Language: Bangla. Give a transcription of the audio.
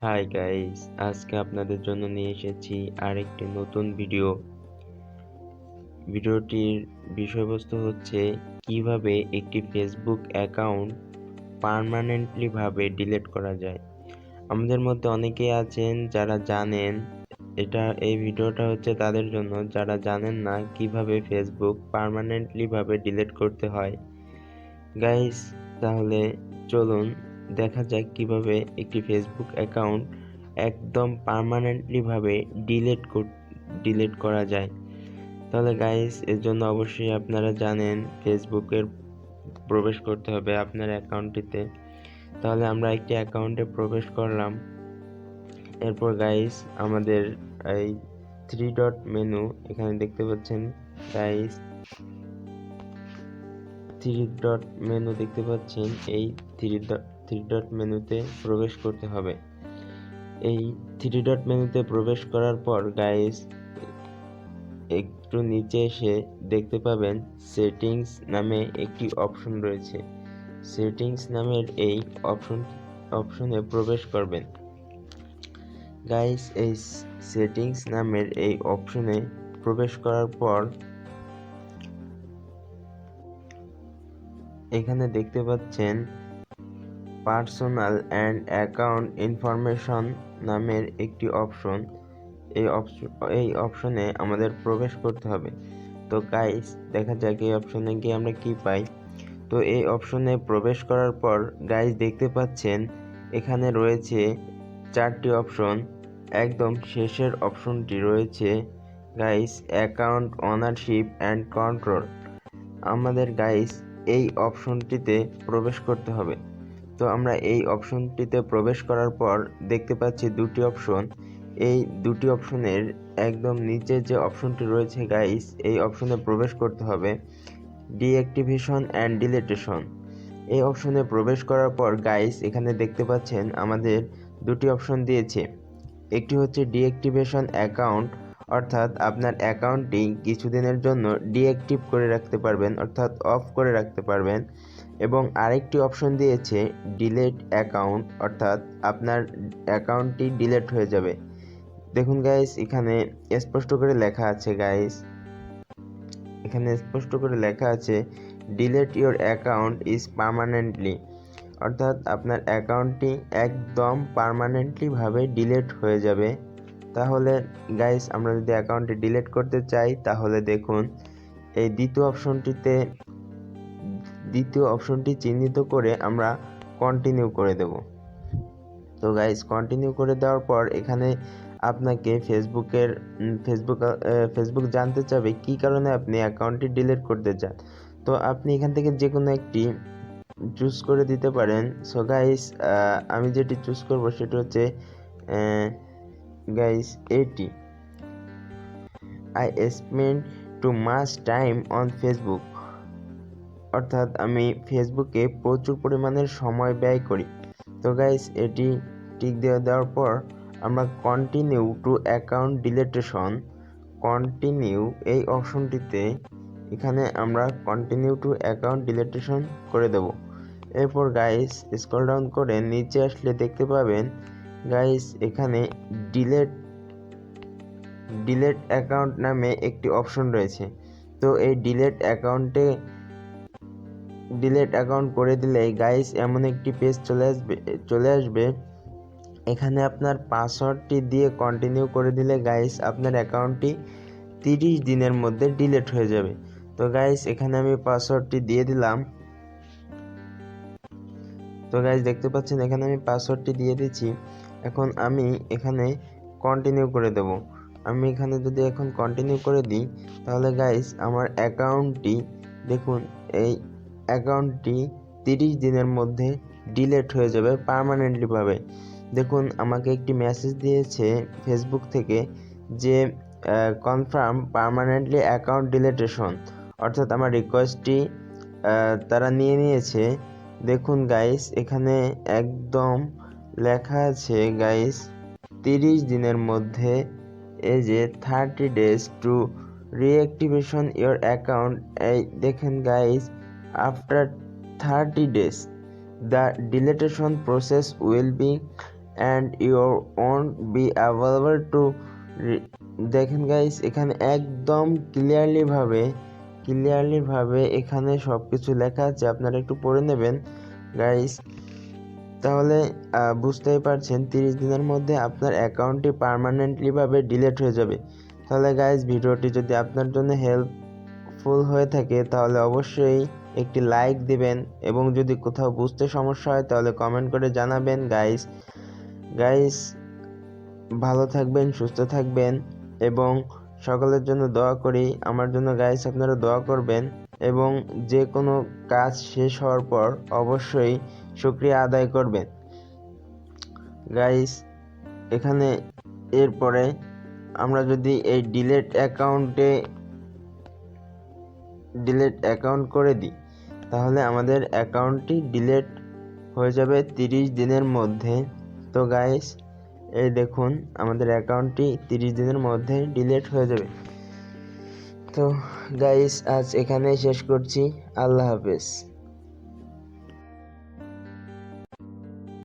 হাই গাইস, আজকে আপনাদের জন্য নিয়ে এসেছি আরেকটি নতুন ভিডিওটির বিষয়বস্তু হচ্ছে কিভাবে একটি ফেসবুক অ্যাকাউন্ট পার্মানেন্টলি ভাবে ডিলিট করা যায়। আমাদের মধ্যে অনেকেই আছেন যারা জানেন, এই ভিডিওটা হচ্ছে তাদের জন্য যারা জানেন না কিভাবে ফেসবুক পার্মানেন্টলি ভাবে ডিলিট করতে হয়। গাইস, তাহলে চলুন দেখা যাক কিভাবে একটি ফেসবুক অ্যাকাউন্ট একদম পার্মানেন্টলি ভাবে ডিলিট করা যায়। তাহলে গাইস, এর জন্য অবশ্যই আপনারা জানেন ফেসবুকের প্রবেশ করতে হবে আপনার অ্যাকাউন্টটিতে। তাহলে আমরা একটি অ্যাকাউন্টে প্রবেশ করলাম। এরপর গাইস, আমাদের এই থ্রি ডট মেনু এখানে দেখতে পাচ্ছেন গাইস, এই থ্রি ডট মেনুতে প্রবেশ করতে হবে। এই থ্রি ডট মেনুতে প্রবেশ করার পর গাইস, একটু নিচে এসে দেখতে পাবেন সেটিংস নামে একটি অপশন রয়েছে। সেটিংস নামের এই অপশনে প্রবেশ করবেন। গাইস, এই সেটিংস নামের এই অপশনে প্রবেশ করার পর এখানে দেখতে পাচ্ছেন পার্সোনাল অ্যান্ড অ্যাকাউন্ট ইনফরমেশন নামের একটি অপশন। এই অপশনে আমাদের প্রবেশ করতে হবে। তো গাইস, দেখা যাক এই অপশনে গিয়ে আমরা কি পাই। তো এই অপশনে প্রবেশ করার পর গাইস দেখতে পাচ্ছেন এখানে রয়েছে চারটি অপশন। একদম শেষের অপশনটি রয়েছে guys account ownership and control. আমাদের গাইস এই অপশনটিতে প্রবেশ করতে হবে। তো আমরা এই অপশনটিতে প্রবেশ করার পর দেখতে পাচ্ছি দুটি অপশন। এই দুটি অপশনের একদম নিচে যে অপশনটি রয়েছে গাইস, এই অপশনে প্রবেশ করতে হবে ডিঅ্যাক্টিভেশন অ্যান্ড ডিলিটেশন। এই অপশনে প্রবেশ করার পর গাইস এখানে দেখতে পাচ্ছেন আমাদের দুটি অপশন দিয়েছে। একটি হচ্ছে ডিঅ্যাক্টিভেশন অ্যাকাউন্ট, অর্থাৎ আপনার অ্যাকাউন্টটি কিছুদিনের জন্য ডিঅ্যাক্টিভ করে রাখতে পারবেন, অর্থাৎ অফ করে রাখতে পারবেন। এবং আরেকটি অপশন দিয়েছে ডিলেট অ্যাকাউন্ট, অর্থাৎ আপনার অ্যাকাউন্টটি ডিলেট হয়ে যাবে। দেখুন গাইস, এখানে স্পষ্ট করে লেখা আছে delete your account is permanently, অর্থাৎ আপনার অ্যাকাউন্টটি একদম পার্মানেন্টলি ভাবে ডিলিট হয়ে যাবে। তাহলে গাইস, আমরা যদি অ্যাকাউন্টটি ডিলিট করতে চাই তাহলে দেখুন এই দ্বিতীয় অপশনটি চিহ্নিত করে আমরা কন্টিনিউ করে দেব। তো গাইস, কন্টিনিউ করে দেওয়ার পর এখানে আপনাকে ফেসবুক জানতে চাবে কি কারণে আপনি অ্যাকাউন্টটি ডিলিট করতে চান। তো আপনি এখান থেকে যে কোনো একটি চুজ করে দিতে পারেন। সো গাইস, আমি যেটি চুজ করব সেটি হচ্ছে গাইস এটি, I spend too much time on Facebook, অর্থাৎ আমি ফেসবুকে প্রচুর পরিমাণের সময় ব্যয় করি। তো গাইস, এটি টিক দিয়ে দেওয়ার পর আমরা কন্টিনিউ টু অ্যাকাউন্ট ডিলিটেশন এই অপশনটিতে এখানে আমরা কন্টিনিউ টু অ্যাকাউন্ট ডিলিটেশন করে দেব। এরপর গাইস স্ক্রল ডাউন করে নিচে আসলে দেখতে পাবেন গাইস এখানে ডিলেট অ্যাকাউন্ট নামে একটি অপশন রয়েছে। তো এই ডিলেট অ্যাকাউন্ট করে দিলে গাইস এমন একটি পেজ চলে আসবে। এখানে আপনার পাসওয়ার্ডটি দিয়ে কন্টিনিউ করে দিলে গাইস আপনার অ্যাকাউন্টটি 30 দিনের মধ্যে ডিলিট হয়ে যাবে। তো গাইস, এখানে আমি পাসওয়ার্ডটি দিয়ে দিলাম। তো গাইস, দেখতে পাচ্ছেন এখানে আমি পাসওয়ার্ডটি দিয়ে দিচ্ছি। এখন আমি এখানে কন্টিনিউ করে দেব। আমি এখানে যদি এখন কন্টিনিউ করে দিই তাহলে গাইস আমার অ্যাকাউন্টটি দেখুন, এই অ্যাকাউন্টটি 30 দিনের মধ্যে ডিলিট হয়ে যাবে পার্মানেন্টলি ভাবে। দেখুন, আমাকে একটি মেসেজ দিয়েছে ফেসবুক থেকে যে কনফার্ম পার্মানেন্টলি অ্যাকাউন্ট ডিলিটেশন, অর্থাৎ আমার রিকোয়েস্টটি তারা নিয়ে নিয়েছে। দেখুন গাইস, এখানে একদম লেখা আছে গাইস 30 দিনের মধ্যে, এই যে 30 days to reactivation your account. এই দেখেন guys, after 30 days the deletion process will be and you won't be available to দেখেন গাইস, এখানে একদম ক্লিয়ারলি ভাবে এখানে সব কিছু লেখা আছে, আপনারা একটু পড়ে নেবেন গাইস। তাহলে বুঝতেই পারছেন 30 দিনের মধ্যে আপনার অ্যাকাউন্টটি পার্মানেন্টলি ভাবে ডিলিট হয়ে যাবে। তাহলে গাইস, ভিডিওটি যদি আপনার জন্য হেল্পফুল হয়ে থাকে তাহলে অবশ্যই একটি লাইক দিবেন, এবং যদি কোথাও বুঝতে সমস্যা হয় তাহলে কমেন্ট করে জানাবেন গাইস। ভালো থাকবেন, সুস্থ থাকবেন, এবং সকলের জন্য দোয়া করি। আমার জন্য গাইস আপনারা দোয়া করবেন, এবং যে কোনো কাজ শেষ হওয়ার পর অবশ্যই শুকরিয়া আদায় করবেন গাইস। এখানে এরপরে আমরা যদি এই ডিলিট অ্যাকাউন্ট করে দিই তাহলে আমাদের অ্যাকাউন্টটি ডিলিট হয়ে যাবে 30 দিনের মধ্যে। তো গাইস, এই দেখুন আমাদের অ্যাকাউন্টটি 30 দিনের মধ্যে ডিলিট হয়ে যাবে। তো গাইস, আজ এখানেই শেষ করছি। আল্লাহ হাফেজ।